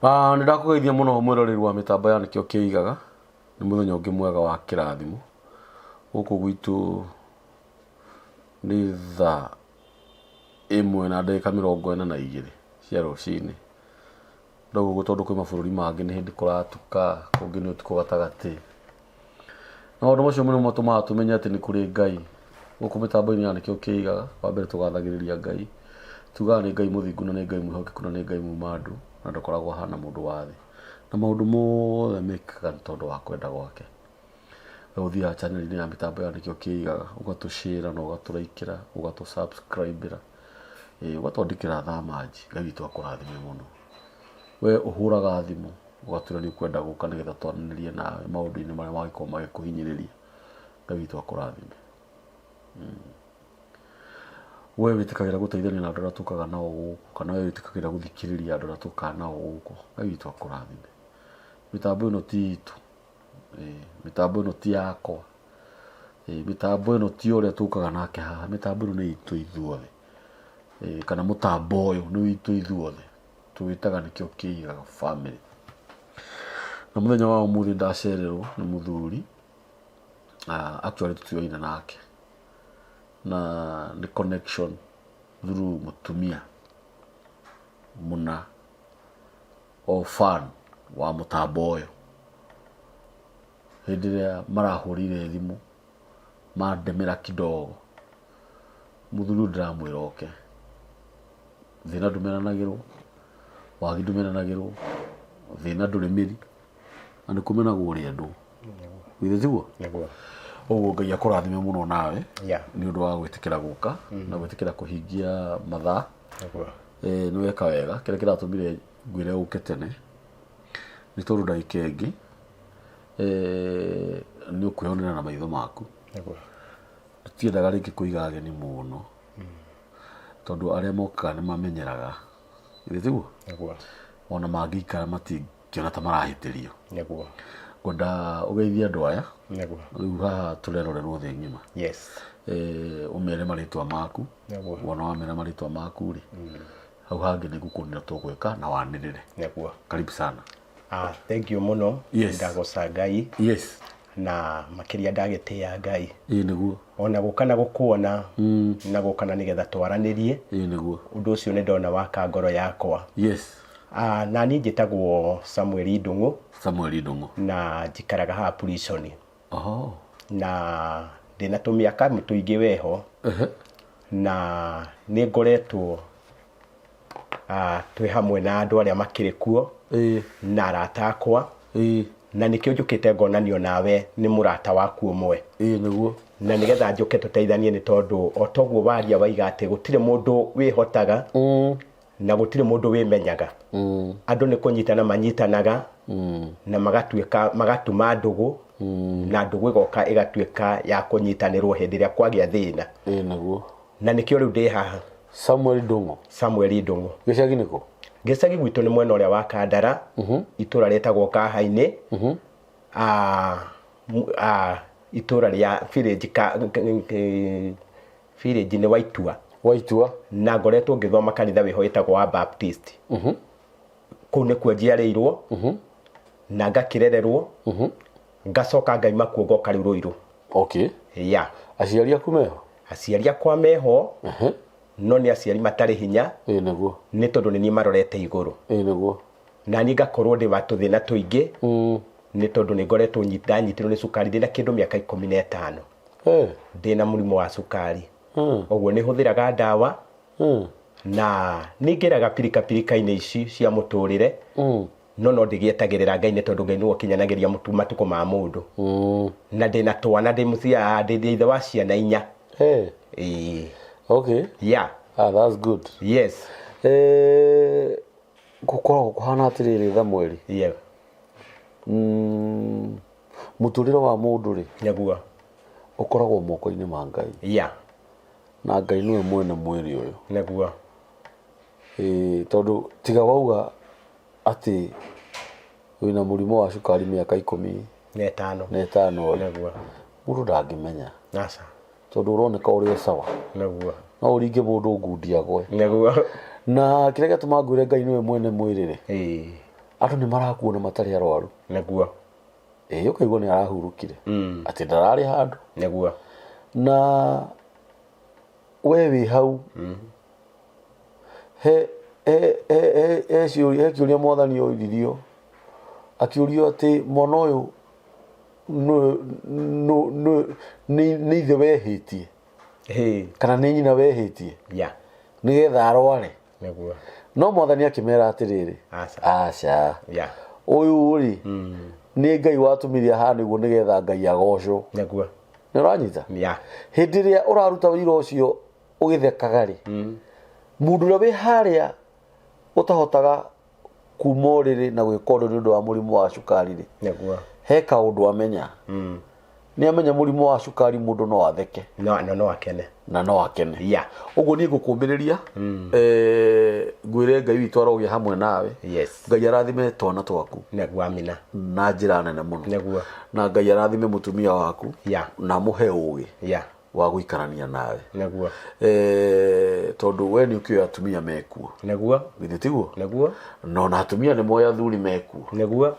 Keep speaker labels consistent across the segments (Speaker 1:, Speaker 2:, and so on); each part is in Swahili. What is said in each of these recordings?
Speaker 1: Nĩndakũgeithia mũno mwĩroreri wa mĩtambo ya nĩkĩo kĩigaga. Nĩ mũthenya ũngĩ mwega wa kĩrathimo. Gũkũ gwitũ nĩ thaa 1:42 cia rũcinĩ. Ndauga tondũ kwĩ mabũrũri mangĩ nĩ hĩndĩ kũratuka, kũngĩ nĩ ũtukũ gatagatĩ. Na maũndũ macio nĩmo matũmaga tũmenye atĩ nĩ kũrĩ Ngai. Gũkũ mĩtambo-inĩ ya nĩkĩo kĩigaga, wa mbere tũgathagĩrĩria Ngai. Tugaga nĩ Ngai mũthingu na nĩ Ngai mwĩhokeku na nĩ Ngai muma andũ, na ndakoragwo ahana mũndũ wa thĩ. Na maũndũ mothe mekaga nĩ tondũ wa kwenda gwake. We ũthiaga channel-inĩ ya mĩtambo ya nĩkĩo kĩigaga, ũgatũ-share na ũgatũ-like-ĩra, ũgatũ-subscribe-ĩra, ũgatwandĩkĩra thamanji. Ngai witũ akũrathime mũno. We ũhũraga thimũ, ũgatwĩra nĩ ũkwenda gũka nĩgetha twaranĩrie nawe maũndũ-inĩ marĩa mangĩkorwo magĩkũhinyĩrĩria. Ngai witũ akũrathime. We wĩtĩkagĩra gũteithania na andũ arĩa tũkaga nao gũkũ, kana we wĩtĩkagĩra gũthikĩrĩria andũ arĩa tũkaga nao gũkũ. Ngai witũ akũrathime. Mĩtambo ĩno ti itũ, mĩtambo ĩno ti yakwa, mĩtambo ĩno ti ũrĩa tũkaga nake haha. Mĩtambo ĩno nĩ itũ ithuothe, kana mũtambo ũyũ nĩ witũ ithuothe. Tũwĩtaga nĩkĩo kĩigaga family. Na mũthenya wa ũmũthĩ ndacererwo nĩ mũthuri, actually tũtioaine nake, na nĩ connection through mũtumia mũna o fan wa mũtambo ũyũ. Hĩndĩ ĩrĩa marahũrĩire thimũ mandemera kidogo, mũthuri ũyũ ndĩramwĩra oke. Thĩna ndũmenanagĩrwo, wagi ndũmenanagĩrwo, thĩna ndũrĩ mĩri, na nĩ kũmenagwo ũrĩ andũ. Githĩ tiguo? Ũguo Ngai akũrathime mũno nawe nĩ ũndũ wa gwĩtĩkĩra gũka na gwĩtĩkĩra kũhingia mathaa. Nĩ weka wega. Kĩrĩa kĩratũmire ngwĩre ũke tene nĩ tondũ ndagĩka ĩngĩ nĩ ũkwĩyonera na maitho maku. Tũtiendaga rĩngĩ kũiga ageni mũno, tondũ arĩa mokaga nĩ mamenyeraga. Githĩ tiguo? Ona mangĩikara matingĩona ta marahĩtĩrio. Ngwenda ũgeithie andũ aya. Rĩu haha tũrerorerwo thĩ ng'ima. Ũmere marĩtwa maku, wona wamera marĩtwa maku rĩ, hau hangĩ nĩ gũkuonera tũgwĩka na wanĩrĩre. Karibu sana.
Speaker 2: Thank you mũno. Ndagoca Ngai. Na makĩria ndagĩtĩya Ngai.
Speaker 1: Nĩguo.
Speaker 2: Ona gũka na gũkuona na gũka na nĩgetha twaranĩrie.
Speaker 1: Nĩguo.
Speaker 2: Ũndũ ũcio nĩ ndona waka ngoro yakwa. Na niĩ njĩtagwo Samuel Ndung'u. Na njikaraga haha prison. Na ndĩna tũmĩaka tũingĩ weho. Na nĩ ngoretwo twĩ hamwe na andũ arĩa makĩrĩ kuo na arata akwa. Na nĩkĩo njũkĩte ngonanio nawe nĩ mũrata waku ũmwe. Na nĩgetha njũke tũteithanie nĩ tondũ o toguo waria waiga atĩ gũtirĩ mũndũ wĩhotaga na gũtirĩ mũndũ wĩmenyaga. Andũ nĩ kũnyitana manyitanaga na magatuma ndũgũ, na ndũgũ ĩgoka ĩgatuĩka ya kũnyitanĩrwo hĩndĩ ĩrĩa kwagĩa thĩna. Na nĩkĩo rĩu ndĩ haha.
Speaker 1: Samuel Ndung'u. Gĩcagi nĩkũ?
Speaker 2: Gĩcagi gwitũ nĩ mwena ũrĩa wa Kandara, itũra rĩtagwo Kahainĩ, itũra rĩa village nĩ Waitua. Na ngoretwo ngĩthoma kanitha wĩho wĩtagwo wa Baptist. Kũu nĩkuo njiarĩirwo na ngakĩrererwo, ngacoka ngaima kuo ngoka rĩu Rũirũ.
Speaker 1: Aciari aku meho?
Speaker 2: Aciari akwa meho, no nĩ aciari matarĩ hinya, nĩ tondũ nĩ niĩ marorete igũrũ. Na niĩ ngakorwo ndĩ wa tũthĩna tũingĩ, nĩ tondũ nĩ ngoretwo nyitirwo nĩ cukari ndĩna kĩndũ mĩaka 15. Ndĩna mũrimũ wa cukari. Ũguo nĩ hũthĩraga ndawa na nĩ ngeraga pirikapirika-inĩ ici cia mũtũrĩre, no ndĩgĩetagĩrĩra Ngai nĩ tondũ Ngai nĩwe ũkinyanagĩria matukũ ma mũndũ. Na ndĩna twana, ndĩ ithe wa ciana 4.
Speaker 1: That's good. Gũkoragwo kũhana atĩrĩrĩ Samuel. Mũtũrĩre wa mũndũ rĩ, ũkoragwo moko-inĩ ma Ngai. Na Ngai nĩwe mwene mwĩrĩ ũyũ. Tondũ tiga wauga atĩ wĩna mũrimũ wa cukari mĩaka 15 mũndũ ndangĩmenya, tondũ ũroneka ũrĩ sawa. No ũringe mũndũ ngundi agwe. Na kĩrĩa gĩatũma ngwĩre Ngai nĩwe mwene mwĩrĩ rĩ, andu ni marakuona matari arwaru
Speaker 2: neguo
Speaker 1: ukaigua ni arahurukire ati ndarari handu
Speaker 2: neguo
Speaker 1: na we wi hau he kiuria mwathani oiririo akiurio ati mwana uyu ni ithe wehitie kana ni nyina wehitie nigetha arware
Speaker 2: neguo
Speaker 1: no mwathani akimera atiriri aca uyu ri ni Ngai watumiria ha niguo nigetha Ngai agocwo
Speaker 2: neguo
Speaker 1: ni uranyita hindi ria uraruta wira ucio ugithekaga ri mundu ria wi haria utahotaga kumoriri na gwikoro ni undu wa murimu wa cukari ri
Speaker 2: neguo
Speaker 1: he kaundu amenya ni amenya murimu wa cukari mundu no atheke
Speaker 2: no akene
Speaker 1: na no akene uguo ni ngukumbiriria ngwire Ngai witu arogia hamwe nawe Ngai arathime twana twaku
Speaker 2: neguo amina
Speaker 1: na njira nene muno
Speaker 2: neguo
Speaker 1: na Ngai arathime mutumia waku na muhe ugi wa guikarania nawe
Speaker 2: neguo
Speaker 1: tondu we ni ukio atumia mekuo
Speaker 2: neguo
Speaker 1: githitiguo
Speaker 2: neguo
Speaker 1: no na atumia ni moya thuri mekuo
Speaker 2: neguo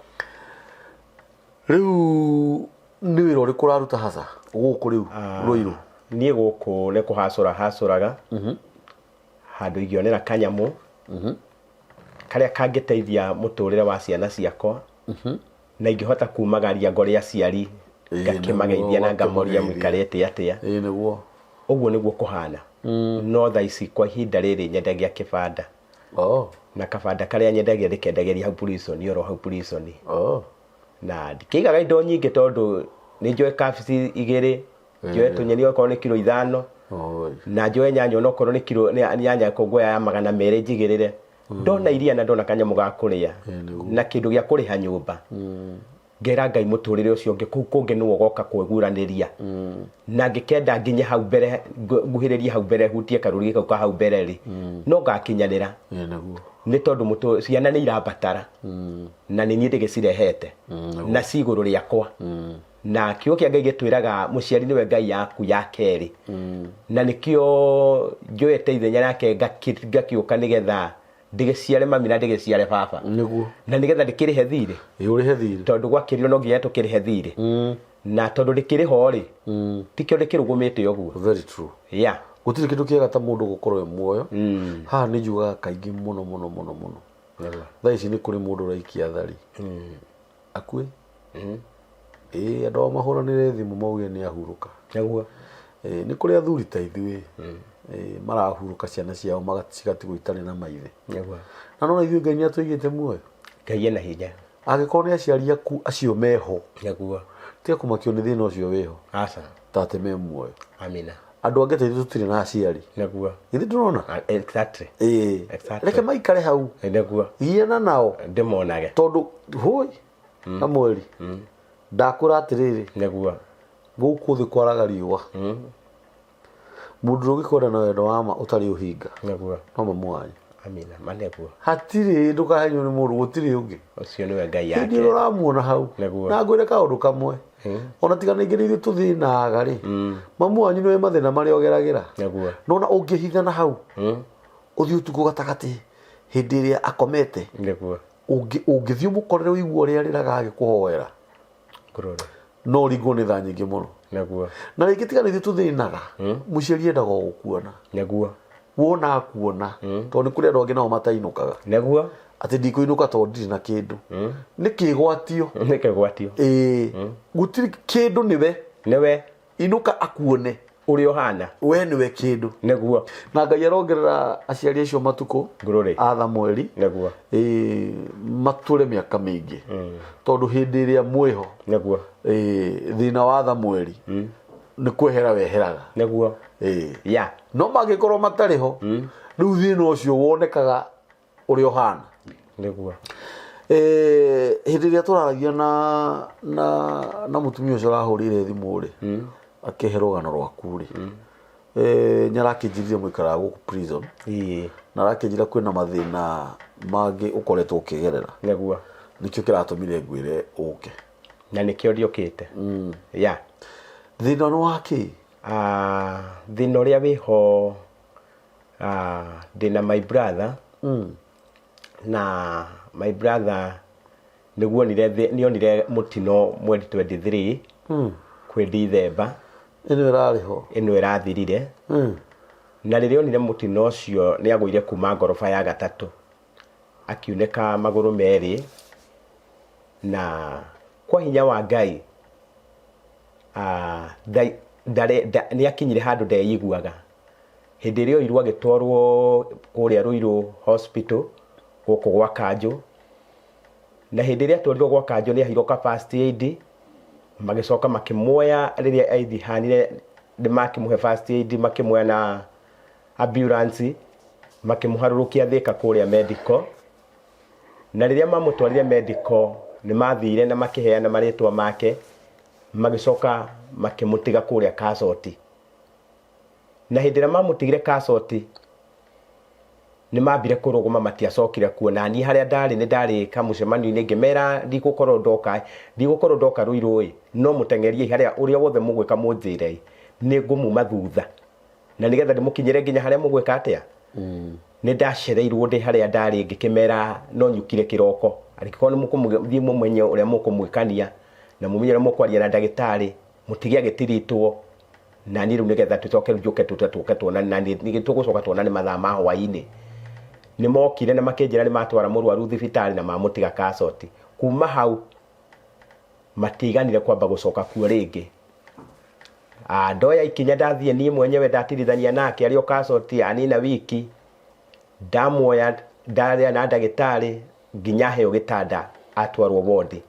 Speaker 1: riu ni wira uri kuraruta haca guku riu Ruiru
Speaker 2: nie guku ne kuhacuraga handu igionera kanyamu karia kangiteithia muturire wa ciana ciakwa na ingihota kumagaria ngore aciari ngakimageithia na ngamoria muikarete atia
Speaker 1: niguo
Speaker 2: uguo niguo kuhana no tha ici kwa ihinda riri nyendagia kibanda na kabanda karia nyendagia ndikendageria hau prison yoro hau prison na ndikigaga indo nyingi tondu ni njoe kabisi igiri njoe tunyeni okorwo ni kilo 5 na njoe nyanya no korwo ni kilo nyanya kongwa ya 200 njigirire ndona iria na ndona kanyamu ga kuria na kindu gya kuriha nyumba ngera Ngai muturire ucio ngi kungi nuwo goka kweguraniria na ngikenda nginye hau mbere nguhiririe hau mbere hutie karuri gaka hau mbere ri no ngakinyanira ni tondu ciana ni irabatara na ni nyinde gicirehete na ciguru riakwa na kio kia Ngai gitwiraga muciari niwe Ngai yaku ya keri na nikio njoete ithenya yake ngakiuka nigetha ndigiciare mami na ndigiciare baba
Speaker 1: niguo
Speaker 2: na nigetha ndikirihe thire
Speaker 1: urihe thire
Speaker 2: tondu gwakirio no nginya tukirihe thire na tondu ndikiriho ri tikio ndikirugumite uguo
Speaker 1: very true gutiri kindu kiega ta mundu gukorwo muoyo ha ni njuga kaingi muno tha ici ni kuri mundu raikia thari akui andu mahuranire thimu mauge ni ahuruka
Speaker 2: niguo
Speaker 1: ni kuri athuri ta ithui marahuruka ciana ciao magatigwo itari na maithe na no ithui Ngai ni atuigite muoyo
Speaker 2: Ngai ena hinya
Speaker 1: agikorwo ni aciari aku acio meho tia kumakio ni thina ucio wiho tate me muoyo
Speaker 2: amina
Speaker 1: andu angete tutire na aciari ithi ndurona
Speaker 2: exactly
Speaker 1: reke maikare hau iena nao
Speaker 2: ndimonage
Speaker 1: tondu hoi na mweri ndakura atiriri guku thi kwaraga riua mundu ugikorana na wendo wama utari uhinga no mamwanyu
Speaker 2: amina maneguo
Speaker 1: hatiri ndukahenyo ni mundu gutiri ungi
Speaker 2: ucio niwe Ngai yake
Speaker 1: ndi uramuona hau na ngwire kaundu kamwe ona tigana ingiri ithu tuthinaga ri mamwanyu niwe mathina mari ogeragira nona ungihithana hau uthi utuko gatagati hindi iria akomete ungithi umukorere uigua ria riraga agikuhoera no ringo ni tha nyingi muno na ringi tigana ithu tuthinaga muciari endaga gukuona wona akuona tondu ni kuri andu angi nao matainukaga ati ndikuinuka tondu ndiri na kindu ni kigwatio gutiri kindu niwe inuka akuone
Speaker 2: uri ohana
Speaker 1: we niwe kindu na Ngai arongerera aciari acio matuko atha mweri mature miaka mingi tondu hindi iria mwiho thina wa atha mweri ni kwehera weheraga no magikorwo matariho riu thina ucio wonekaga uri ohana hindi iria turaragia na mutumia ucio arahurire thimu ri akihe rugano rwaku ri nyarakinjiririe muikara guku prison na arakinjira kwina mathina mangi ukoretwo ukigerera nikio kiratumire ngwire uke
Speaker 2: na nikio ndiokite
Speaker 1: thina no waki
Speaker 2: thina uria wiho ndina my brother na my brother niguo nionire mutino mweri 23 kwi Dithemba ino irathirire na riria onire mutino ucio ni agwire kuma ngorofa ya gatatu akiuneka maguru meri na kwa hinya wa Ngai ni akinyire handu ndeiguaga hindi rio iru agitwarwo kuria Ruiru hospital guku gwa Kanjo na hindi ria twarirwo gwa Kanjo ni ahiroka first aid magicoka makimwoya riria aithihanire ni makimuhe first aid makimwoya na ambulance makimuharurukia Thika kuria medical na riria mamutwarire medical ni mathire na makiheana maritwa make magicoka makimutiga kuria Kasoti na hindi ria mamutigire Kasoti ni mambire kuruguma matiacokire kuona ni haria ndari ni ndari kamucemanio-ini ngimera ndigukorwo ndoka Ruiru no mutengerie haria uria wothe mugwika munjire ni ngumuma thutha na nigetha ndimukinyire nginya haria mugwika atia ni ndacereirwo ndi haria ndari ngikimera no nyukire kiroko ariko ni mukumthie mumwenye uria mukumwikania na mumenye uria mukwaria na ndagitari mutigia gitiritwo na ni riu nigetha tucoke njuke tuone na ni tugucoka tuonane mathaa ma hwaini ni mokire na makinjira ni matwara murwaru thibitari na mamutiga Kasoti kuma hau matiganire kwamba gucoka kuo ringi ndoya ikinya ndathie ni mwenyewe ndatirithania nake ario Kasoti anina wiki ndamuoya ndaria na ndagitari nginya heo gitanda atwarwo wodi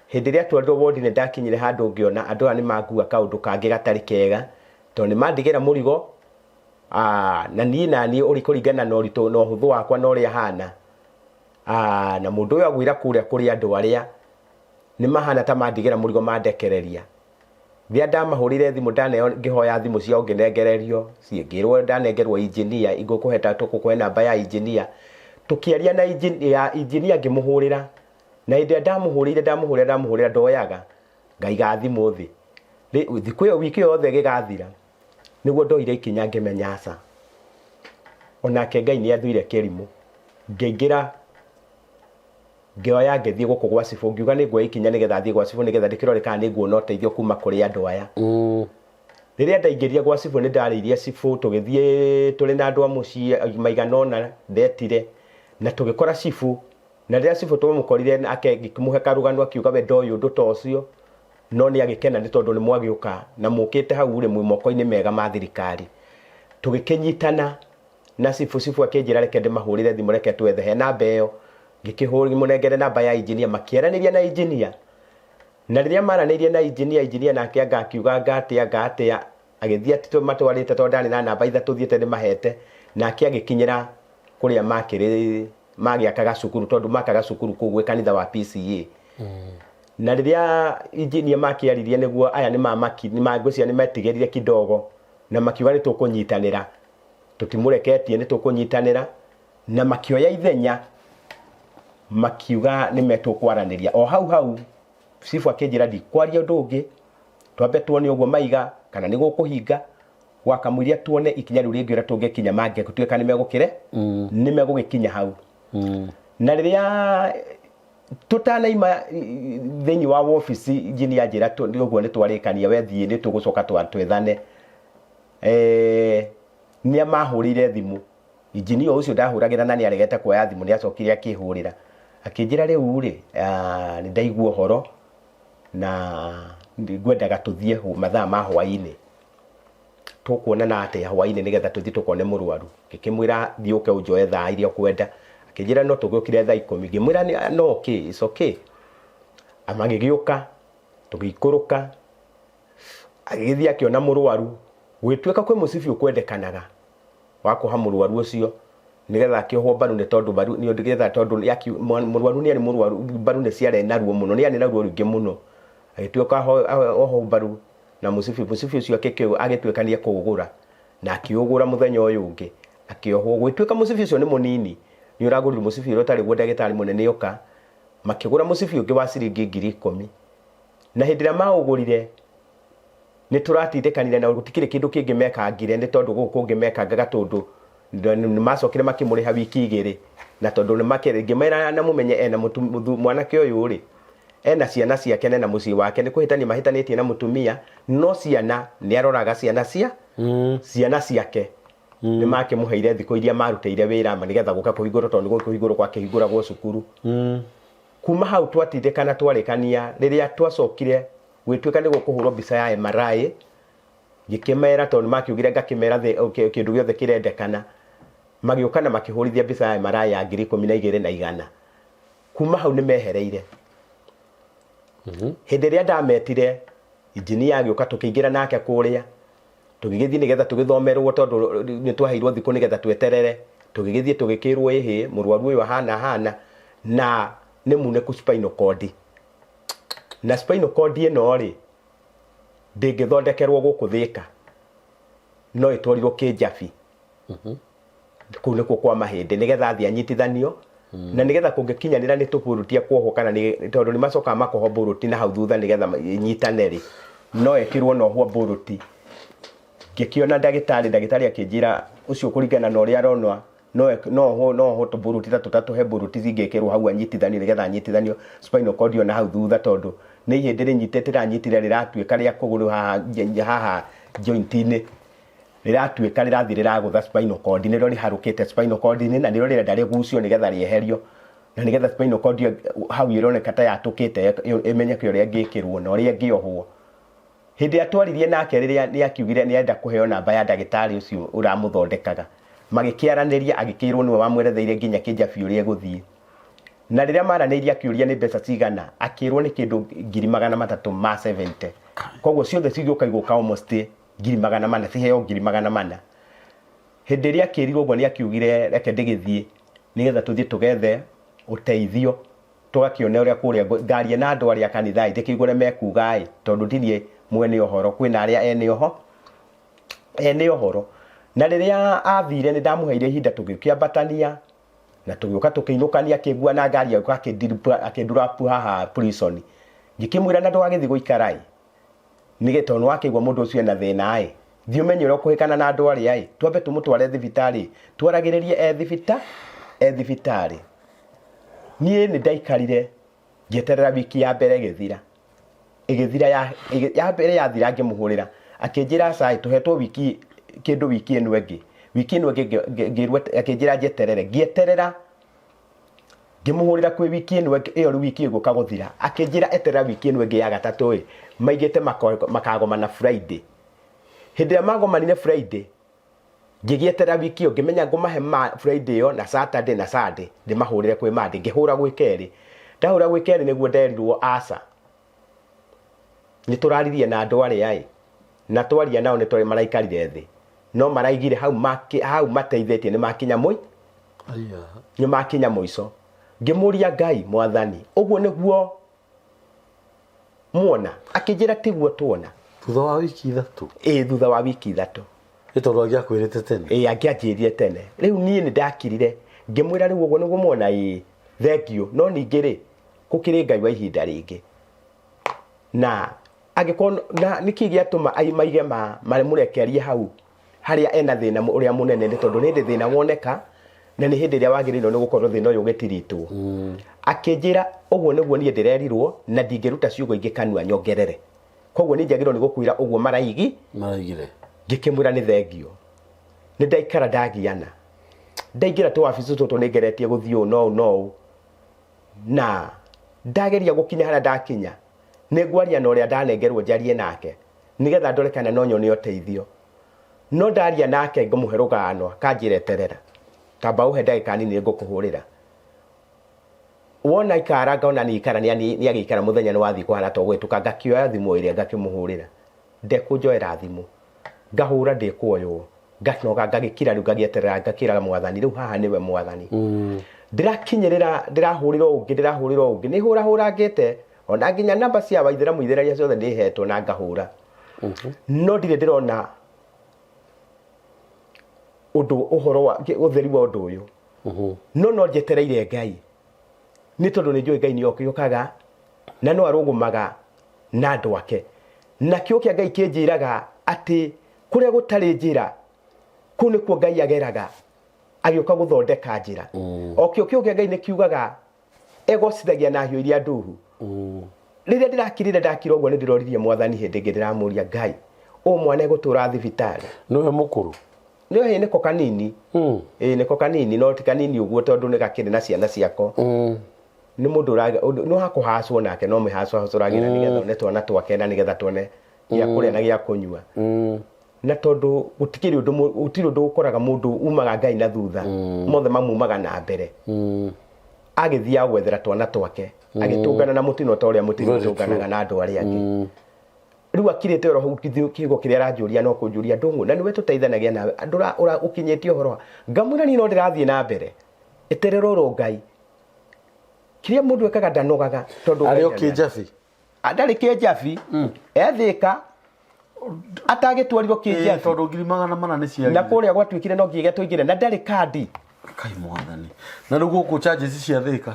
Speaker 2: hindi ria atwarirwo wodi ni ndakinyire handu ngiona andu ani magua kaundu kangi gatari kega to ni mandigira murigo na ni uri kuringana na uritu no huthu wakwa no ria hana na mundu uyu agwira kuria kuri andu aria ni mahana ta mandigira murigo mandekereria thia ndamahurire thimu ngihoya thimu ciao nginengererio ciengirwo ndanengerwo engineer igukuheta tukukuhe namba ya engineer tukiaria na engineer ngimuhurira na inde ndamuhurira ndoyaga ngaiga thimu thi thiku iyo wiki yothe gigathira niguo ndoire ikinya ngimenya aca onake Ngai ni athuire kirimu ngeingira ngioya ngithie guku gwa cibu ngiuga ni ngwe ikinya nigetha thie gwa cibu nigetha ndikirore kana ni nguona uteithio kuma kuri andu aya riria ndaingiria gwa cibu ni ndariirie cibu tugithie turi na andu a mucii maiganona ndetire na tugikora cibu na riria cibu tumukorire akimuhe karugano akiuga we ndoyo undu ta ucio no ni agikena ni tondu ni mwagiuka na mukite hau ri mwimoko-ini mega ma thirikari tugikinyitana na cibu akinjira reke ndimahurire thimu reke twethe he namba iyo ngikihuri munengere namba ya engineer makieraniria na engineer na riria maranirie na engineer nake agakiuga ngatia agithia ati matwarite to ndani na namba itha tuthiete ni mahete nake agikinyira kuria makiri magiakaga cukuru tondu makaga cukuru kugwe kanitha wa PCA na riria engineer makiaririe niguo aya ni mamaki ni magwcia ni metigirire kidogo na makiuga ni tukunyitanira tutimureketie ni tukunyitanira na makioya ithenya makiuga ni metukwaraniria o hau cibu akinjira ndikwaria undu ungi twambe tuone uguo maiga kana ni gukuhinga wakamwiria tuone ikinya riu ringi ura tungikinya mange gutuika ni megukire ni megugikinya hau na riria tutanaima thini wa office engineer njira ni uguo ni twarikania we thie ni tugucoka twethane ni amahurire thimu engineer ucio ndahuragira na ni aregete kuoya thimu ni acokire akihurira akinjira riu ri ni ndaigua horo na ngwendaga tuthie mathaa ma hwaini tukuonana ati hwaini nigetha tuthie tukone murwaru ngikimwira thiuke unjoe thaa iria kwenda akinjira no tugukire thaa 10 ngimwira no okay it's okay amagigiuka tugikuruka agithia akiona murwaru gwituika kwe musibi ukwendekanaga wakuha murwaru ucio nigetha akiohwo baru ni tondu baru ni ndigetha tondu yaki murwaru ni murwaru baru ni ciare naruo muno ni ani naruo rungi muno agituika oho baru na musibi ucio akikeu agituikania kugura na akiugura muthenya uyu ungi akiohwo gwituika musibi ucio ni munini ni uragurira musibi ro tari ndagitari munene uka makigura musibi ungi wa ciringi 10,000 na hindira maugurire ni turatidekanire na gutikire kindu kingi mekangire ni tondu guku ngimeka gaga tondu nĩ macokire makĩmũrĩha wiki 2 na tondũ nĩ makĩmera na mũmenye ena mwanake ũyũ rĩ ena ciana ciake na mũciĩ wake nĩ kũhĩtania mahĩtanĩtie na mũtumia no ciana nĩ aroraga ciana ciake nĩ makĩmũheire thikũ iria marutĩire wĩra ma nĩgetha gũka kũhingũrwo tondũ nĩ kũhingũrwo kwa kĩhingũragwo cukuru kuma hau twatindĩkana twarĩkania rĩrĩa twacokire gwĩtuĩka nĩ gũkũhũrwo mbica ya MRI gĩkĩmera tondũ makiugire ngakĩmera kĩndũ gĩothe kĩrendekana magĩũka na makĩhũrithia mbica ya MRI ya 12,100 kuma hau nĩ mehereire hĩndĩ ĩrĩa ndametire injinia agĩũka tũkĩingĩra nake kũrĩa tũgĩgĩthiĩ nĩgetha tũgĩthomerwo tondũ nĩ twaheirwo thikũ nĩgetha tweterere tũgĩgĩthiĩ tũgĩkĩrwo ĩhĩ mũrwaru ũyũ hana na nĩ munĩku spinal cord na spinal cord ĩno rĩ ndĩngĩthondekerwo gũkũ Thĩka no ĩtwarirwo Kĩnjabi kũu nĩkuo kwa mahĩndĩ nĩgetha athiĩ anyitithanio na nĩgetha kũngĩkinyanĩra nĩ tũburutia kuohwo kana tondũ nĩ macokaga makoho buruti na hau thutha nĩgetha inyitane rĩ no ekĩrwo no ho buruti ngĩkĩona ndagĩtarĩ akĩnjĩra ũcio kũringana na ũrĩa arona no ho tũburuti ta tũtatũ he buruti zingĩkĩrwo hau anyitithanio nĩgetha anyitithanio spinal cord na hau thutha tondũ nĩ ihĩndĩ rĩnyitĩte rĩranyitire rĩratuĩka rĩa kũgũrũ haha joint-inĩ rĩratuĩka rĩrathiĩ rĩragũtha spinal cord nĩrĩo rĩharũkĩte spinal cord-inĩ na nĩrĩo rĩrenda rĩgucio nĩgetha rĩeherio na nĩgetha spinal cord hau ĩroneka ta yatũkĩte ĩmenyeke ũrĩa ĩngĩkĩrwo na ũrĩa ĩngĩohwo hĩndĩ atwaririe nake rĩrĩa nĩ akiugire nĩ enda kũheo namba ya ndagĩtarĩ ũcio ũramũthondekaga magĩkĩaranĩria agĩkĩrwo nĩwe wamweretheire nginya Kĩnjabi ũrĩa egũthiĩ na rĩrĩa maranĩirie akĩũria nĩ mbeca cigana akĩrwo nĩ kĩndũ 370 koguo ciothe cigĩũka almost 400 ciheo 400 hĩndĩ ĩrĩa akĩrirwo ũguo nĩ akiugire reke ndĩgĩthiĩ nĩgetha tũthiĩ tũgethe ũteithio tũgakĩone ũrĩa kũrĩa ngaria na andũ arĩa kanitha ndĩkĩigũre mekuga tondũ ndirie mwene ũhoro kwĩna arĩa ene ũhoro na rĩrĩa athire nĩ ndamũheire ihinda tũgĩkĩambatania na tũgĩũka tũkĩinũkania akĩgua na ngari akĩndurapu haha prison ngĩkĩmwĩra na ndũgagĩthiĩ gũikara nĩgetha tondũ wakĩigua mũndũ ũcio ena thĩna thiĩ ũmenye ũrĩa ũkũhĩkana na andũ arĩa twambe tũmũtware thibitarĩ twaragĩrĩrie thibitarĩ niĩ nĩ ndaikarire ngĩeterera wiki ya mbere ĩgĩthira ya mbere yathira ngĩmũhũrĩra akĩnjĩra aca tũhetwo wiki ĩno ĩngĩ akĩnjĩra ngĩeterera ngĩmũhũrĩra kwĩ wiki ĩno ĩyo rĩu wiki ĩgũka gũthira akĩnjĩra eterera wiki ĩno ĩngĩ ya gatatũ maigĩte makagomana Friday hĩndĩ ĩrĩa magomanire Friday ngĩgĩeterera wiki ĩyo ngĩmenya ngũmahe Friday ĩyo na Saturday na Sunday ndĩmahũrĩre kwĩ Monday ngĩhũra gwĩ kerĩ ndahũra gwĩ kerĩ nĩguo nderirwo aca nĩ tũraririe na andũ arĩa na twaria nao nĩ tũrĩ maraikarire thĩ no maraigire hau mateithĩtie nĩ makinya mũico ngĩmũria Ngai Mwathani ũguo nĩguo muona akĩnjĩra tiguo tuona
Speaker 1: thutha wa wiki 3
Speaker 2: thutha wa wiki 3
Speaker 1: nĩ tondũ angĩakwĩrĩte tene
Speaker 2: angĩanjĩrire tene rĩu niĩ nĩ ndakirire ngĩmwĩra rĩu ũguo nĩguo muona thengiũ no ningĩ rĩ gũkĩrĩ Ngai wa ihinda rĩngĩ na agĩkorwo na nĩkĩ gĩatũma maige mũrekerie hau harĩa ena thĩna ũrĩa mũnene nĩ tondũ nĩ hĩndĩ thĩna woneka na nĩ hĩndĩ ĩrĩa wagĩrĩirwo nĩ gũkorwo thĩna ũyũ ũgĩtiritwo akĩnjĩra ũguo nĩguo niĩ ndĩrerirwo na ndingĩruta ciugo ingĩ kanua nyongerere koguo niĩ njagĩrĩirwo nĩ gũkwĩra ũguo maraigire ngĩkĩmwĩra nĩ thengio nĩ ndaikara ndagiana ndaingĩra tũwabici tũtũ nĩ ngeretie gũthiĩ no na ndageria gũkinya harĩa ndakinya nĩ ngwaria na ũrĩa ndanengerwo njarie nake nĩgetha ndore kana no nyone ũteithio no ndaria nake ngũmũhe rũgano kanjĩra eterera kamba ũhe ndagĩka nini ngũkũhũrĩra wona ikara ngona nĩ ikara nĩ agĩikara mũthenya nĩ wathiĩ kũhana to gwĩtũka ngakĩoya thimũ ĩrĩa ngakĩmũhũrĩra ndekũnjoera thimũ ngahũra ndĩkuoywo nganoga ngagĩkira rĩu ngagĩeterera ngakĩra Mwathani rĩu haha nĩwe Mwathani ndĩrakinyĩrĩra ndĩrahũrĩrwo ũngĩ nĩ hũra ngĩte ona nginya namba cia Waithĩramu itheragia ciothe nĩhetwo na ngahũra no ndirĩ ndĩrona ũhoro wa ũtheri wa ũndũ ũyũ no njetereire Ngai nĩ tondũ nĩ njũĩ Ngai nĩ okĩũkaga na no arũgũmaga na andũ ake na kĩo kĩa Ngai kĩnjĩraga atĩ kũrĩa gũtarĩ njĩra kũu nĩkuo Ngai ageraga agĩũka gũthondeka njĩra o kĩo kĩa Ngai nĩ kiugaga egocithagia na hiũ iria ndũhu rĩrĩa ndĩrakirire ndakira ũguo nĩ ndĩroririe Mwathani hĩndĩ ĩngĩ ndĩramũria Ngai mwana egũtũra thibitarĩ
Speaker 1: nĩwe mũkũrũ
Speaker 2: nĩwe nĩko kanini nĩko kanini no ti kanini ũguo tondũ nĩ gakĩrĩ na ciana ciako nĩ mũndũ no hakũhacwo nake no mĩhacũragĩra nĩgetha one twana twake na nĩgetha tuone gĩa kũrĩa na gĩa kũnyua na tondũ gũtirĩ ũndũ ũkoraga mũndũ umaga Ngai na thutha mothe mamumaga na mbere agĩthia gwethera twana twake agĩtũngana na mũtino ta ũrĩa mũtino ũtũnganaga na andũ arĩa angĩ rĩu akirĩte oro hau kiugo kĩrĩa aranjũria no kũnjũria Ndũng'ũ na nĩwe tũteithanagia nawe andũ ũkinyĩtie ũhoro ngamwĩra niĩ no ndĩrathiĩ na mbere eterera oro Ngai kĩrĩa mũndũ ekaga ndanogaga tondũ
Speaker 1: arĩ kĩnjabi
Speaker 2: ndarĩ kĩnjabi ethĩka atagĩtwarirwo kĩnjabi
Speaker 1: tondũ 400 nĩ ciarĩ
Speaker 2: na kũrĩa gwatuĩkire no ngĩge tũingĩre na ndarĩ kandi
Speaker 1: Kai Mwathani na rĩu gũkũ charges cia Thĩka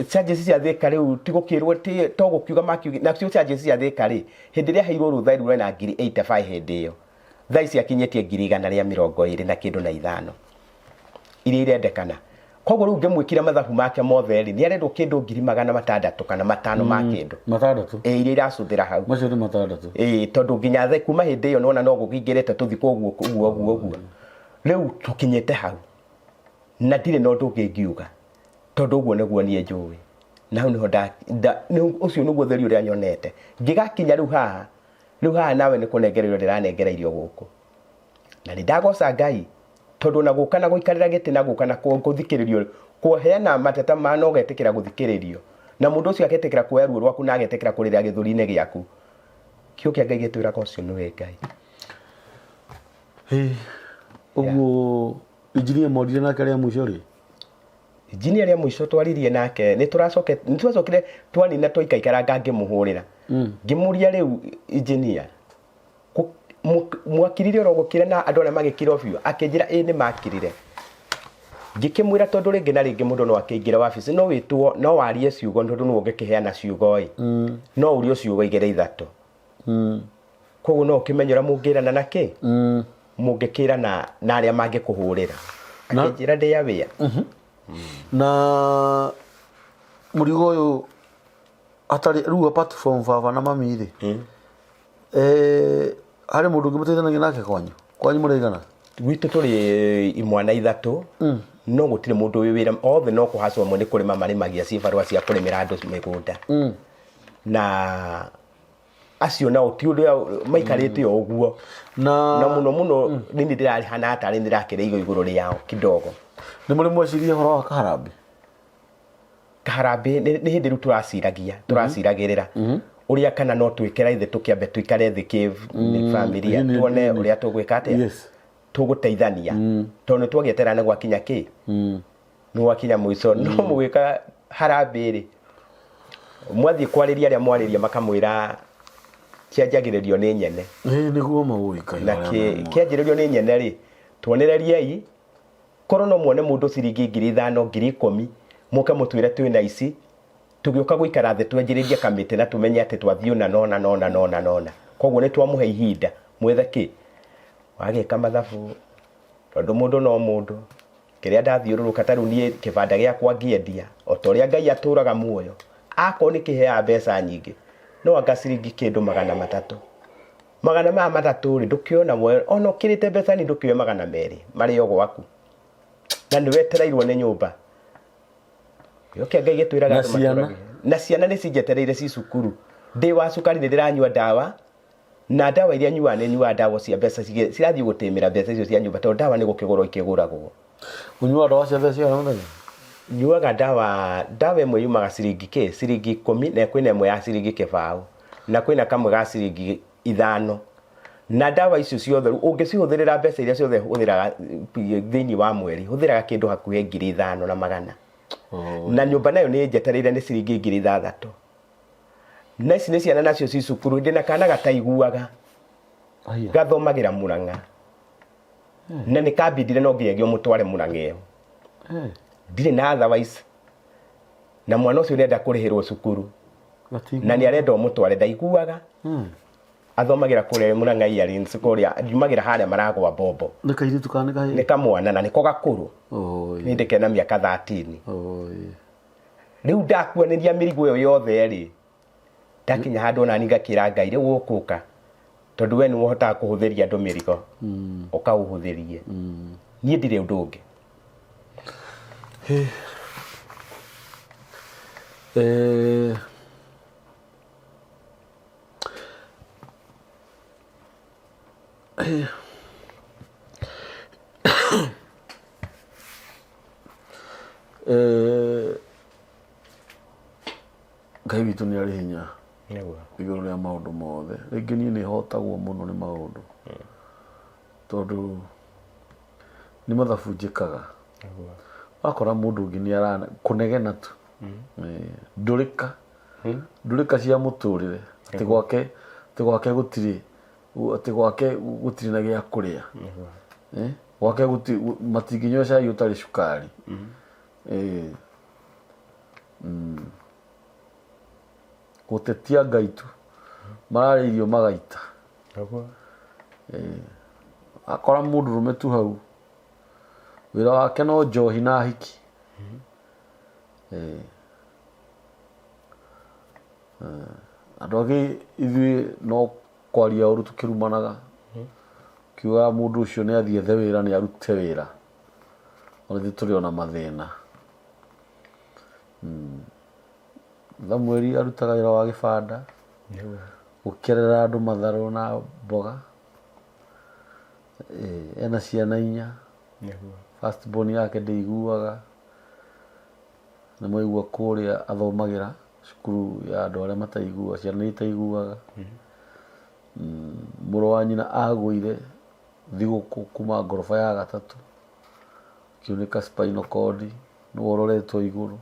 Speaker 2: charges cia Thĩka rĩu ti gũkĩrwo ti to gũkiuga makiuga na cio charges cia Thĩka rĩ hĩndĩ ĩrĩa heirwo rũtha rũrĩa na 85 hĩndĩ ĩyo thaa ici akinyĩtie 120 na kĩndũ na ithano iria irendekana koguo rĩu ngĩmwĩkira mathabu make mothe rĩ nĩ arendwo kĩndũ 600 kana 5 ma kĩndũ
Speaker 1: 6
Speaker 2: iria iracũthĩra hau
Speaker 1: macio nĩ 6
Speaker 2: tondũ nginya thaa kuma hĩndĩ ĩyo nona no gũkĩingĩrĩte tũthikũ ũguo rĩu tũkinyĩte hau na ndirĩ na ũndũ ũngĩ ngiuga tondũ ũguo nĩguo niĩ njũĩ na hau nĩho ũcio nĩguo theri ũrĩa nyonete ngĩgakinya rĩu haha nawe nĩ kũnengererio ndĩranengereirio gũkũ na nĩ ndagoca Ngai tondũ na gũka na gũikarĩra gĩtĩ na gũka na gũthikĩrĩrio kũheana mateta ma no getĩkĩra gũthikĩrĩrio na mũndũ ũcio agetĩkĩra kuoya ruo rwaku na agetĩkĩra kũrĩra gĩthũri-inĩ gĩaku kĩo kĩa Ngai gĩtwĩraga ũcio nĩwe Ngai
Speaker 1: ũguo injinia morire nake rĩa mũico rĩ
Speaker 2: injinia rĩa mũico twaririe nake nĩ tũracokire twanina twaikaikaranga ngĩmũhũrĩra ngĩmũria rĩu injinia mwakirire oro gũkira na andũ arĩa magĩkira biũ akĩnjĩra nĩ makirire ngĩkĩmwĩra tondũ rĩngĩ na rĩngĩ mũndũ no akĩingĩra wabici no wĩtwo no warie ciugo tondũ no ũngĩkĩheana ciugo no ũrio ciugo igere ithatũ koguo no ũkĩmenyera mũngĩrana na kĩ mũngĩkĩra na arĩa mangĩkũhũrĩra akĩnjĩra ndĩa wĩa
Speaker 1: na mũrigo ũyũ atarĩ rĩu apart from baba na mami rĩ harĩ mũndũ ũngĩ mũteithanagia nake kwanyu mũraigana
Speaker 2: gwitũ tũrĩ imwana ithatũ no gũtirĩ mũndũ wĩ wĩra othe no kũhacwo amwe nĩ kũrĩma marĩmagia cibarũa cia kũrĩmĩra andũ mĩgũnda na acio nao ti ũrĩa maikarĩte o ũguo na mũno nĩ ndĩrahana atarĩ ndĩrakĩrĩ igũrũ rĩao kidogo
Speaker 1: nĩ mũrĩ mweciria ũhoro wa
Speaker 2: kaharambĩ nĩ hĩndĩ rĩu tũraciragĩrĩra ũrĩa kana no twĩkĩra ithe tũkĩambe tũikare thĩ family tuone ũrĩa tũgwĩka atĩa tũgũteithania tondũ twagĩetera nĩ gwakinya kĩ nĩ gwakinya mũico no mũgwĩka harambĩ rĩ mwathiĩ kwarĩria arĩa mwarĩria makamwĩra kĩanjagĩrĩrio nĩ nyene
Speaker 1: nĩguo maũĩkaine
Speaker 2: na kĩanjĩrĩrio nĩ nyene rĩ tuonereriai korwo no muone mũndũ ciringi 5,000 10,000 mũke mũtwĩre twĩna ici tũgĩũka gũikara thĩ twenjĩrĩrie kamĩtĩ na tũmenye atĩ twathiĩ nona koguo nĩ twamũhe ihinda mwethe kĩ wagĩka mathabu tondũ mũndũ no mũndũ kĩrĩa ndathiũrũrũka ta rĩu niĩ kĩbanda gĩakwa ngĩendia o ta ũrĩa Ngai atũraga muoyo akorwo nĩ kĩheaga mbeca nyingĩ no anga ciringi kĩndũ 300 rĩ ndũkĩona muoyo ona ũkĩrĩte mbeca ni ndũkĩoya 200 marĩ o gwaku na nĩ wetereirwo nĩ nyũmba yoke Ngai gĩtwĩraga na ciana nĩ cinjetereire ci cukuru ndĩ wa cukari nĩ ndĩranyua ndawa na ndawa iria nyuaga nĩ nyuaga ndawa cia mbeca cirathiĩ gũtĩmĩra mbeca icio cia nyũmba tondũ ndawa nĩ gũkĩgũrwo ikĩgũragwo
Speaker 1: ũnyuaga ndawa cia mbeca cia mũthenya
Speaker 2: nyuaga ndawa ĩmwe yumaga ciringi 10 na kwĩna ĩmwe ya ciringi 1 na kwĩna kamwe ga ciringi 5 na ndawa icio ciothe ũngĩcihũthĩrĩra mbeca iria ciothe hũthĩraga thĩinĩ wa mweri hũthĩraga kĩndũ hakuhĩ 5,100 na nyũmba nayo nĩ njetereire nĩ ciringi 6,000 na ici nĩ ciana nacio ci cukuru ndĩna kana gataiguaga gathomagĩra Mũrang'a na nĩ kambindire no ngĩegio mũtware Mũrang'a ĩyo ndirĩ na otherwise na mwana ũcio ũrenda kũrĩhĩrwo cukuru na nĩ arenda mũtware ndaiguaga athomagira kure Murang'a Earrings kuria ndiumagira haria maragwa bombo
Speaker 1: ni kairitu kana kahiri
Speaker 2: ni kamwana na niko gakuru ni ndike na miaka 13 riu ndakuaniria mirigo yo yothe ri ndakinya handu na ngakira Ngai riu ukuka tondu we ni wohota kuhuthiria andu mirigo ukauhuthirie nie ndire undu ungi
Speaker 1: Ngai witũ nĩ arĩ hinya igũrũ rĩa maũndũ mothe. Rĩngĩ niĩ nĩ hotagwo mũno nĩ maũndũ tondũ nĩ mathabu njĩkaga. Wakora mũndũ ũngĩ nĩ arana kũnegena tu ndũrĩka cia mũtũrĩre atĩ gwake gũtirĩ na gĩa kũrĩa gwake matingĩnyua cai ũtarĩ cukari gũtetia Ngai tu mararĩa irio magaita akora mũndũrũme tu hau wĩra wake no njohi na hiki andũ angĩ ithuĩ no kwaria ũru tũkĩrumanaga kiuga mũndũ ũcio nĩ athiĩ ethe wĩra nĩ arute wĩra ona ithuĩ tũrĩ ona mathĩna. Samueli arutaga wĩra wa gĩbanda gũkerera andũ matharũ na mboga ena ciana 4 first born yake ndĩiguaga nĩ mwaigua kũrĩa athomagĩra cukuru ya andũ arĩa mataigua ciana itaiguaga mũrũ wa nyina agũire thigũkũ kuma ngoroba ya 3 kĩunĩka spinal cord nĩ wororetwo igũrũ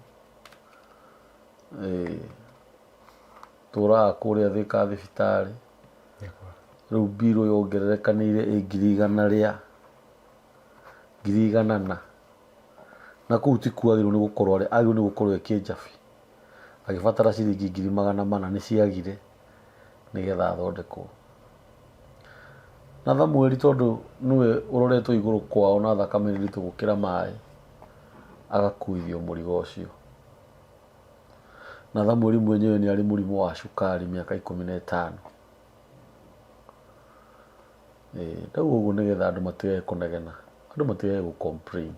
Speaker 1: tũraga kũrĩa Thika thibitarĩ rĩu mbirũ yongererekanĩire 100,000 na kũu ti kwagĩrĩirwo nĩ gũkorwo agĩrĩirwo nĩ gũkorwo kĩnjabi agĩbatara ciringi 400,000 nĩ ciagire nĩgetha athondekwo. Na Samueli tondũ nĩwe ũroretwo igũrũ kwao na thakame nditũ gũkĩra maĩ agakuithio mũrigo ũcio. Na Samueli mwenyewe nĩ arĩ mũrimũ wa cukari mĩaka 15. Ndauga ũguo nĩgetha andũ matige kũnegena andũ matige gũcomplain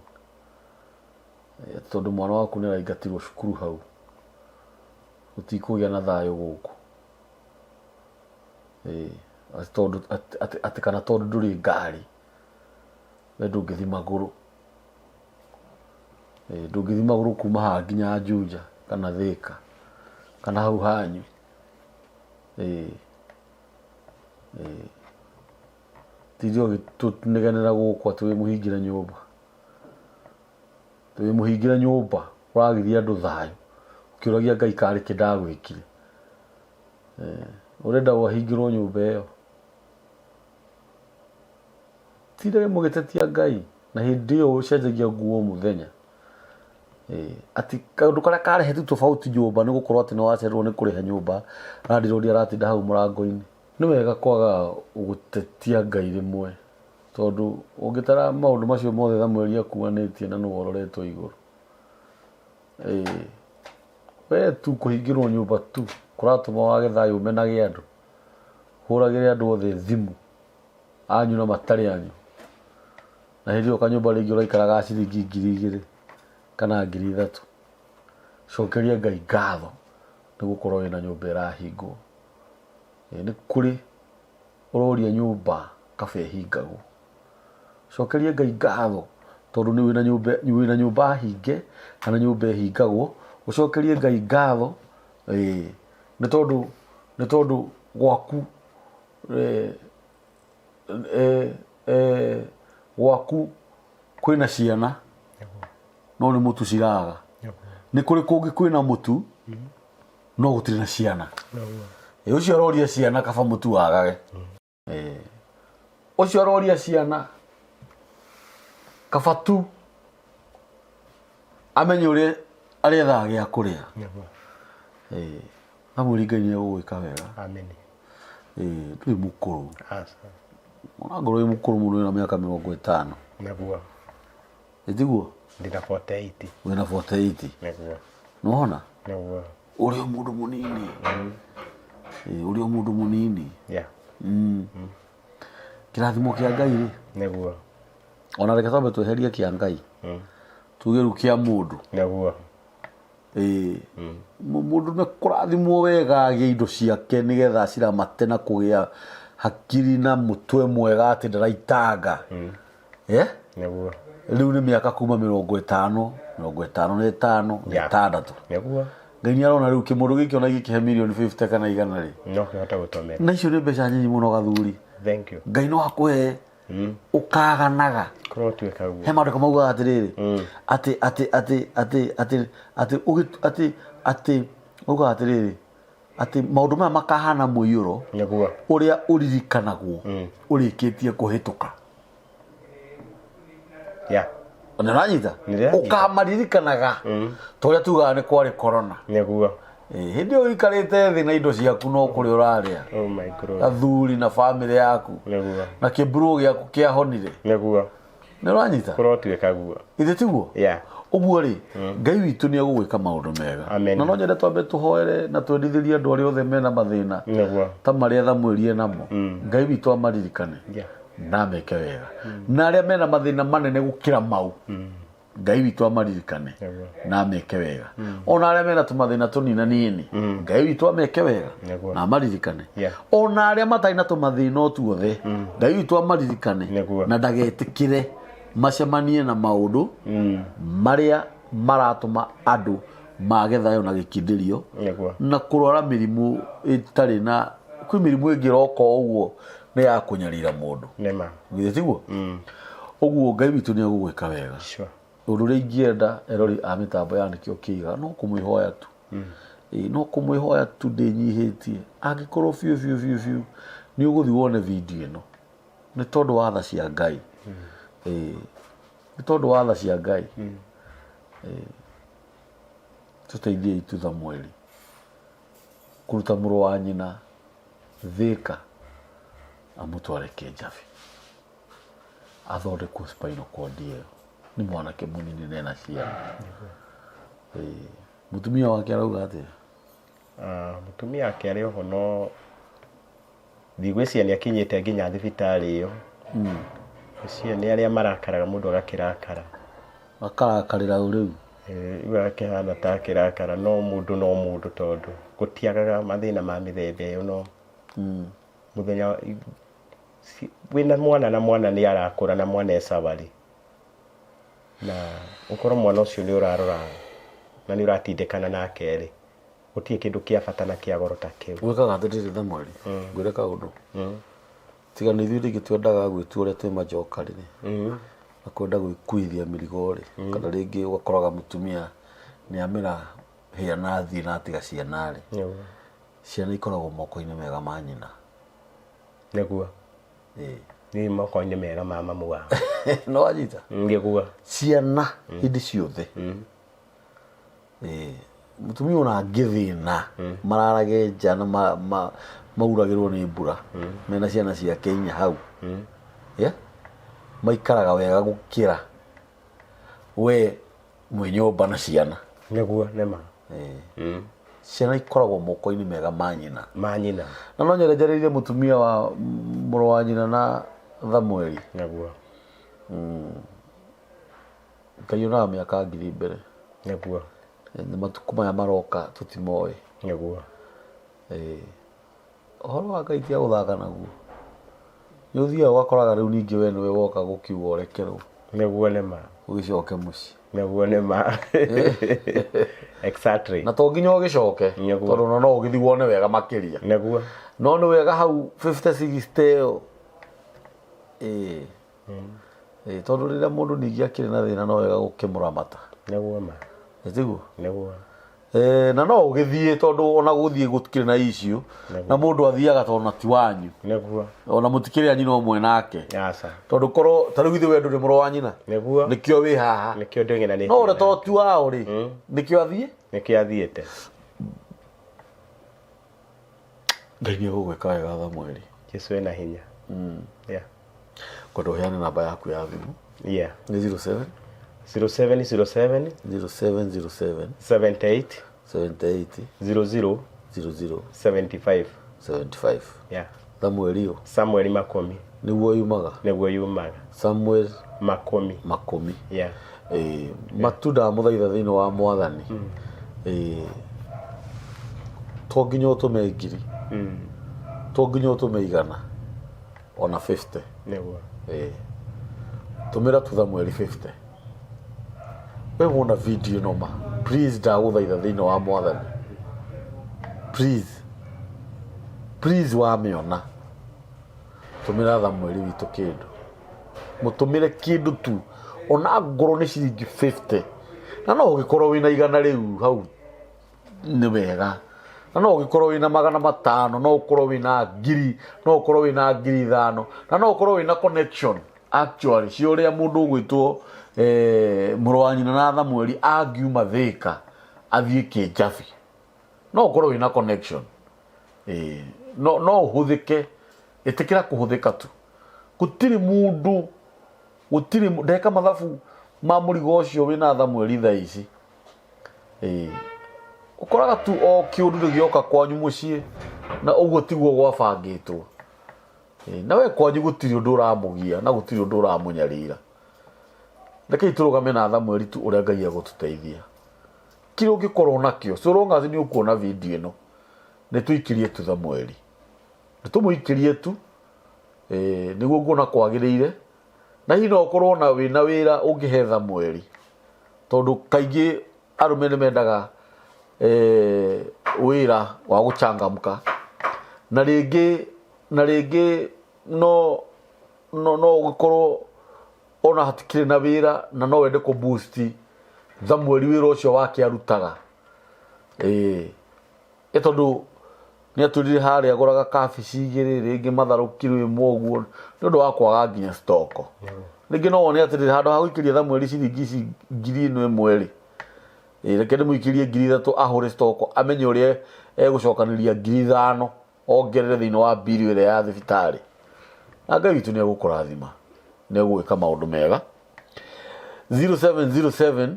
Speaker 1: tondũ mwana waku nĩ araingatirwo cukuru hau ũtikũgĩa na thayũ gũkũ atĩ kana tondũ ndũrĩ ngari we ndũngĩthiĩ magũrũ kuma haha nginya Juja kana Thika kana hau hanyu tithio tũnegenera gũkũ atĩ wĩ mũhingĩre nyũmba ũragithia andũ thayũ ũkĩũragia Ngai karĩ kĩ ndagwĩkire ũrenda wahingĩrwo nyũmba ĩyo tindage mũgĩtetia Ngai na hĩndĩ ĩyo ũcenjagia nguo mũthenya ati kaũndũ karĩa karehe tofauti nyũmba nĩ gũkorwo atĩ nĩ wacererwo nĩ kũrĩha nyũmba na ndirũria aratinda hau mũrango-inĩ. Nĩ wega kwaga gũtetia Ngai rĩmwe tondũ ũngĩtara maũndũ macio mothe Samueli akuanĩtie na nĩ wororetwo igũrũ we tu kũhingĩrwo nyũmba tu kũratũma wage thayũ ũmenage andũ hũragĩre andũ othe thimũ anyu na matarĩ anyu na hĩndĩ ĩyo kanyũmba rĩngĩ ũraikaraga ciringi 2,000 kana 3,000 cokeria Ngai ngatho nĩ gũkorwo wĩna nyũmba ĩrahingwo. Nĩ kũrĩ ũroria nyũmba kaba ĩhingagwo cokeria Ngai ngatho tondũ nĩ wĩna nyũmba hinge kana nyũmba ĩhingagwo ũcokerie Ngai ngatho nĩ tondũ gwaku kwĩna ciana no nĩ mũtu ciraga nĩ kũrĩ kũngĩ kwĩna mũtu no gũtirĩ na ciana ũcio aroria ciana kaba mũtu wagage ũcio aroria ciana kaba tu amenye ũrĩa arethaga gĩa kũrĩa Samueli Ngai nĩ egũgwĩka wega Tui mukuru. Ona ngoro mukuru muno na miaka 50.
Speaker 2: Naguo.
Speaker 1: Etiguo?
Speaker 2: Ndina 48.
Speaker 1: Wena 48.
Speaker 2: Naguo.
Speaker 1: Nona?
Speaker 2: Naguo.
Speaker 1: Uri mundu munini. Uri mundu munini.
Speaker 2: Yeah.
Speaker 1: Kirathimo kia Ngai ri.
Speaker 2: Naguo.
Speaker 1: Ona reke twabe tweherie kia Ngai. Tuge ru kia mundu.
Speaker 2: Naguo.
Speaker 1: Mundu me kurathimwo wega agie indo ciake nigetha ciramate na kugia hakiri na mutwe mwega ati ndaraitanga.
Speaker 2: Naguo.
Speaker 1: Riu ni miaka kuma 50, 55, 56.
Speaker 2: Naguo.
Speaker 1: Ngai ni arona riu kimundu giki ona giki he million 50 kana igana ri.
Speaker 2: No kihota gutomera.
Speaker 1: Na icio ni mbeca nyinyi muno gathuri.
Speaker 2: Thank you.
Speaker 1: Ngai no akuhe ukaganaga.
Speaker 2: Korwo tuika guo.
Speaker 1: He maundu kamauga atiriri. Uga atiriri. Ati maundu maya makahana muiyuro.
Speaker 2: Naguo.
Speaker 1: Uria uririkanagwo. Urikitie kuhituka.
Speaker 2: Yeah.
Speaker 1: Ona ranyita. Ukamaririkanaga. Toria tugaga ni kwari corona.
Speaker 2: Naguo.
Speaker 1: Hindi uikarite thi na indo ciaku no kuri uraria.
Speaker 2: Oh my god.
Speaker 1: Athuri na family yaku.
Speaker 2: Naguo.
Speaker 1: Na kiburu giaku kia honire.
Speaker 2: Naguo.
Speaker 1: Ni ranyita.
Speaker 2: Korwo tuika guo.
Speaker 1: Ithe tiguo?
Speaker 2: Yeah.
Speaker 1: Uguo ri Ngai witu ni agugwika maundu mega.
Speaker 2: Amen.
Speaker 1: Na no nyende twambe tuhoere na twendithirie andu aria othe mena mathina.
Speaker 2: Naguo.
Speaker 1: Ta maria thamwerie namo. Ngai witu amaririkane.
Speaker 2: Yeah.
Speaker 1: Na meke wega. Na aria mena mathina manene gukira mau. Ngai witu amaririkane. Na meke wega. Ona aria mena tumathina tunina nini. Ngai witu ameke wega. Na amaririkane. Ona aria mataina tumathina tuothe. Ngai witu amaririkane. Na ndagetikire macemanie na maundu maria maratuma andu mage thayo na gikindirio na kurora mirimu itari na kwi mirimu ingiroko uguo ni ya kunyarira mundu
Speaker 2: nema
Speaker 1: githiguo uguo Ngai witu ni agugwika wega undu ri ingienda erori a mitambo yanikio kiga no kumwihoya tu no kumwihoya tu ndinyihitie angikorwo fiu ni uguthi wone video ino ni tondu wa tha cia Ngai ni tondu wa tha cia Ngai tuteithie itutha mweri kuruta muru wa nyina Thika amutware Kijabi athondekwo spinal cord iyo ni mwanake munini nena ciana mutumia wake arauga atia
Speaker 2: mutumia wake ari oho no thigwiciria ni akinyite nginya thibitari iyo cio ni aria marakaraga mundu agakirakara
Speaker 1: akarakarira uriu
Speaker 2: iwa kihana ta kirakara no mundu tondu gutiagaga mathina ma mithemba iyo no muthenya wina mwana na mwana ni arakura na mwana esabari na ukoro mwana ucio ni urarora na ni uratindikana nake ri gutie kindu kia bata na kia goro ta kiu
Speaker 1: gwikaga atiriri thamweri ngwire kaundu tiga ni ithuĩ twendaga gwĩtua ũrĩa twĩ majoka rĩ na kwenda gwĩkuithia mĩrigo rĩ kana rĩngĩ ũgakoraga mũtumia nĩ amĩra hĩa na thiĩ na atiga ciana rĩ ciana ikoragwo moko-inĩ mega ma nyina
Speaker 2: nĩguo ni moko-inĩ mega ma mamu wao
Speaker 1: no wanyita
Speaker 2: nĩguo
Speaker 1: ciana hĩndĩ ciothe mutumia ona angĩthĩna mararage nja na mauragĩrwo nĩ mbura mena ciana ciake inya hau maikaraga wega gũkĩra we mwĩ nyũmba na ciana
Speaker 2: nĩguo nĩma
Speaker 1: ciana ikoragwo moko-inĩ mega ma nyina na no nyerejereirie mutumia wa mũrũ wa nyina na Thamweri
Speaker 2: nĩguo
Speaker 1: kaiyũnaga mĩaka 1000 mbere
Speaker 2: nĩguo
Speaker 1: nĩ matukũ maya maroka tutimoĩ
Speaker 2: nĩguo
Speaker 1: ũhoro wa Ngai ti gũthaka naguo nĩ ũthiaga ũgakoraga rĩu ningĩ we nĩwe woka gũkiuga ũrekerwo
Speaker 2: nĩguo nĩma
Speaker 1: ũgĩcoke mũciĩ
Speaker 2: nĩguo nĩma exactly
Speaker 1: na to nginya ũgĩcoke tondũ no ũgĩthi wone wega makĩria
Speaker 2: nĩguo
Speaker 1: no nĩ wega hau 50-60 tondũ rĩrĩa mũndũ ningĩ akĩrĩ na thĩna no wega gũkĩmũramata
Speaker 2: nĩguo ma
Speaker 1: tiguo
Speaker 2: nĩguo
Speaker 1: na no ũgĩthiĩ tondũ ona gũthiĩ gũtikĩrĩ na issue na mũndũ athiaga tondũ na ti wanyu
Speaker 2: nĩguo
Speaker 1: ona mũtikĩrĩ nyina ũmwe nake tondũ korwo ta rĩu ithe we ndũrĩ mũrũ wa nyina
Speaker 2: nĩguo
Speaker 1: nĩkĩo wĩ haha
Speaker 2: nĩkĩo ndĩng'enanĩtie
Speaker 1: no ũrĩa to ti wao rĩ nĩkĩo athiĩ
Speaker 2: nĩkĩo athiĩte
Speaker 1: Ngai nĩ egũgwĩka wega Thamweri.
Speaker 2: Jesu ena hinya. Yeah.
Speaker 1: Kwenda ũheane namba yaku ya thimũ.
Speaker 2: Yeah.
Speaker 1: Nĩ 07
Speaker 2: 0707
Speaker 1: 0707
Speaker 2: 78
Speaker 1: 78
Speaker 2: 00
Speaker 1: 00
Speaker 2: 75.
Speaker 1: 75.
Speaker 2: Yeah.
Speaker 1: Thamweri o.
Speaker 2: Samuel Makomi.
Speaker 1: Nĩguo yumaga.
Speaker 2: Nĩguo yumaga.
Speaker 1: Samuel
Speaker 2: Makomi. Yeah.
Speaker 1: Matunda mũthaitha thĩinĩ wa Mwathani. To nginya ũtũme ngiri. To nginya ũtũme igana. Ona 50.
Speaker 2: Nĩguo.
Speaker 1: Tũmĩra tu Thamweri 50. We wona video ĩno ma. Please ndagũthaitha thĩinĩ wa Mwathani. Please wamĩona. Tũmĩra Thamweri witũ kĩndũ. Mũtũmĩre kĩndũ tu. Ona ngoro nĩ ciringi 50. Na no ũgĩkorwo wĩna igana rĩu hau nĩ wega. Na no ũgĩkorwo wĩna magana 5, no ũkorwo wĩna ngiri, no ũkorwo wĩna ngiri 5, na no ũkorwo wĩna connection actually ci ũrĩa mũndũ ũgwĩtwo mũrũ wa nyina na Thamweri angiuma Thĩka athiĩ Kĩnjabi. No ũkorwo wĩna connection. No ũhũthĩke, ĩtĩkĩra kũhũthĩka tu. Gũtirĩ mũndũ, gũtirĩ ndeka mathabu ma mũrigo ũcio wĩna Thamweri thaa ici. Ũkoraga tu o kĩũndũ gĩoka kwanyu mũciĩ na ũguo tiguo gwabangĩtwo. Na we kwanyu gũtirĩ ũndũ ũramũgia na gũtirĩ ũndũ ũramũnyarira. Rekei tũrũgame na Thamweri tu ũrĩa Ngai egũtũteithia. Kĩrĩa ũngĩkorwo nakĩo, so long as nĩ ũkuona video ĩno, nĩ tũikĩrie tu Thamweri. Nĩ tũmũikĩrie tu nĩguo nguona kwagĩrĩire. Na hihi no ũkorwo na wĩna wĩra ũngĩhe Thamweri. Tondũ kaingĩ arũme nĩ mendaga wĩra wa gũchangamka. Na rĩngĩ no ũgĩkorwo ona hatikĩrĩ na wĩra na no wende kũ boost Thamweri wĩra ũcio wake arutaga. Tondũ nĩ atũrire harĩa agũraga kabici 2, rĩngĩ matharũ kilo 1 ũguo nĩ ũndũ wa kwaga nginya stock. Rĩngĩ no wone atĩrĩrĩ handũ ha gũikĩria Thamweri ciringi ici 1,000 reke ndĩmũikĩrie 3,000 ahũre stock amenye ũrĩa egũcokanĩria 5,000 ongerere thĩinĩ wa bill ĩrĩa ya thibitarĩ. Na Ngai witũ nĩ egũkũrathima, nĩ egũgwĩka maũndũ mega. 0707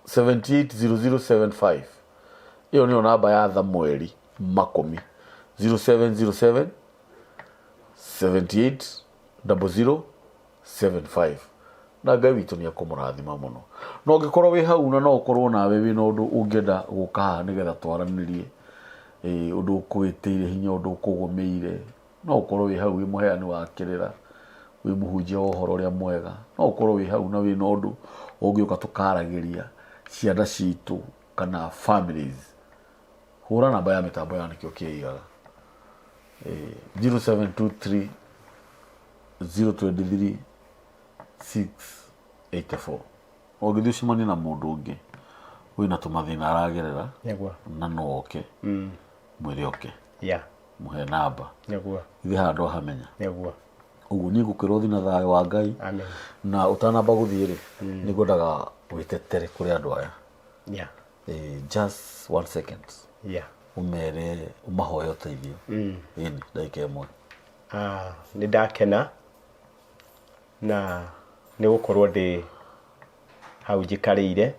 Speaker 1: 780075. Iyo nĩyo namba ya Thamweri Makomi. 0707 780075. Na Ngai witũ nĩ ekũmũrathima mũno. No ũngĩkorwo wĩ hau na no ũkorwo nawe wĩna ũndũ ũngĩenda gũka haha nĩgetha twaranĩrie, ũndũ ũkũgĩtĩire hinya, ũndũ ũkũgũmĩire, no ũkorwo wĩ hau wĩ mũheani wa kĩrĩra, wĩ mũhunjia wa ũhoro ũrĩa mwega, no ũkorwo wĩ hau na wĩna ũndũ ũngĩũka tũkaragĩria ciana citũ kana families. Hũra namba ya mĩtambo ya nĩkĩo kĩigaga 0723 023 684. Ũngĩthiĩ ũcemanie na mũndũ ũngĩ wĩna tũmathĩna aragerera na no oke mwĩre oke, mũhe namba ithe handũ ahamenya. Ũguo niĩ ngũkwĩra ũthiĩ na thayũ wa Ngai, na ũtanamba gũthiĩ rĩ nĩ ngwendaga wĩtetere kũrĩ andũ aya. Just 1 second. Ũmere, ũmahoe ũteithio. Ĩni ndagĩka ĩmwe.
Speaker 2: Nĩ ndakena na nĩ gũkorwo ndĩ hau njikarĩire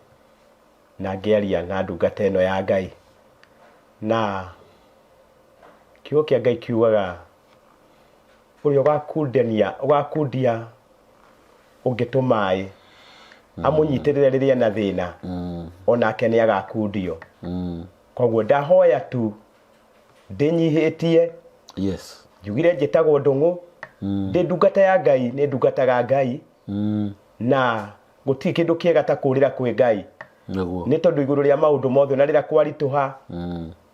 Speaker 2: na ngĩaria na ndungata ĩno ya Ngai. Na kiugo kĩa Ngai kiugaga ũrĩa ũgakundia ũngĩtũmaĩ amũnyitĩrĩre rĩrĩa na thĩna, onake nĩ agakundio. Koguo ndahoya tu ndĩnyihĩtie. Njugire njĩtagwo Ndũng'ũ, ndĩ ndungata ya Ngai, nĩ ndungataga Ngai, na gũtirĩ kĩndũ kĩega ta kũrĩra kwĩ Ngai. Nĩ tondũ igũrũ rĩa maũndũ mothe na rĩrĩa kwaritũha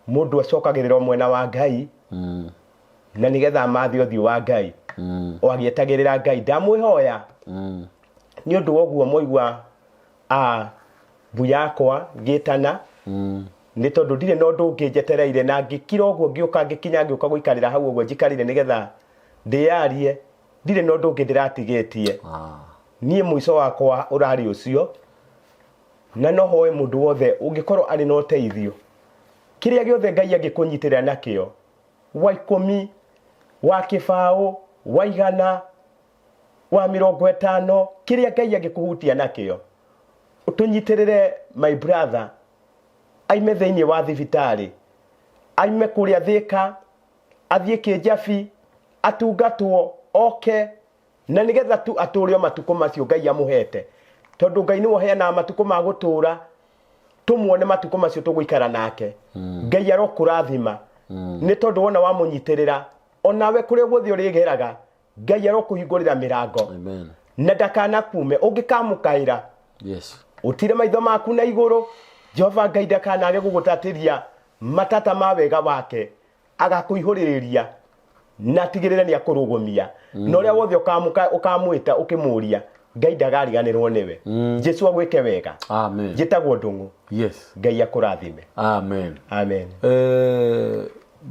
Speaker 2: mũndũ acokagĩrĩra mwena wa Ngai, na nĩgetha amathie ũthiũ wa Ngai o agĩetagĩrĩra Ngai. Ndamwĩhoya nĩ ũndũ woguo moigua mbu yakwa ngĩtana, nĩ tondũ ndirĩ na ũndũ ũngĩ njetereire, na ngĩkira ũguo ngĩũka ngĩũka gũikarĩra hau ũguo njikarĩre nĩgetha ndĩyarie, ndirĩ na ũndũ ũngĩ ndĩratigĩtie. Niĩ mũico wakwa ũrarĩ ũcio, na no hoe mũndũ wothe ũngĩkorwo arĩ na ũteithio, kĩrĩa gĩothe Ngai angĩkũnyitĩrĩra nakĩo wa 10 wa kibao wa 100 wa 50 kiria Ngai agikuhutia nakio utunyitirire my brother aime thiini wa thibitari aime kuria Thika athie Kinjabi atungatwo oke na nigetha tu aturio matuko macio Ngai amuhete tondu Ngai ni woheana matuko ma gutura tumuone matuko macio tuguikara nake Ngai arokurathima ni tondu wona wamunyitirira onawe kuria guthi urigeraga Ngai arokuhingurira mirango amen na ndakana kume ungikamukaira yes utire maitho maku na iguru Jehova Ngai ndakanage gugutatiria matata ma wega wake agakuihuririria na tigirire ni akurugumia no ria wothe ukamwita ukimuria Ngai ndagariganirwo niwe Jesu agwike wega amen jitagwo Ndungu yes Ngai akurathime amen amen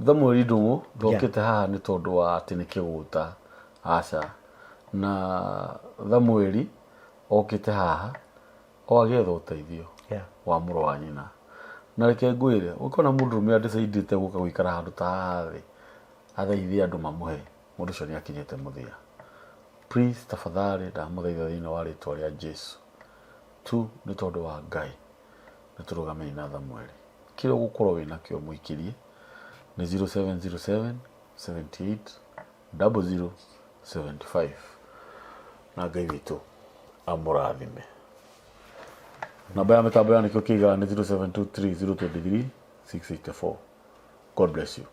Speaker 1: Thamweri Ndungu ndokite haha ni tondu wa ati ni kiguta aca na Thamweri okite haha oagetha uteithio wa muru wa nyina na reke ngwire ukona mundu rumia decidite guka guikara handu ta hathi athaithia andu mamuhe mundu cio ni akinyite muthia please tafadhali ndamuthaitha thiini wa ritwa ria Jesu tu ni tondu wa Ngai ni turugame na Thamweri kile gukorwo wina kio muikirie ni 0707 78 0075 na Ngai witu amurathime. Namba ya mitambo ya nikio kiga ni 0723 023 684. God bless you.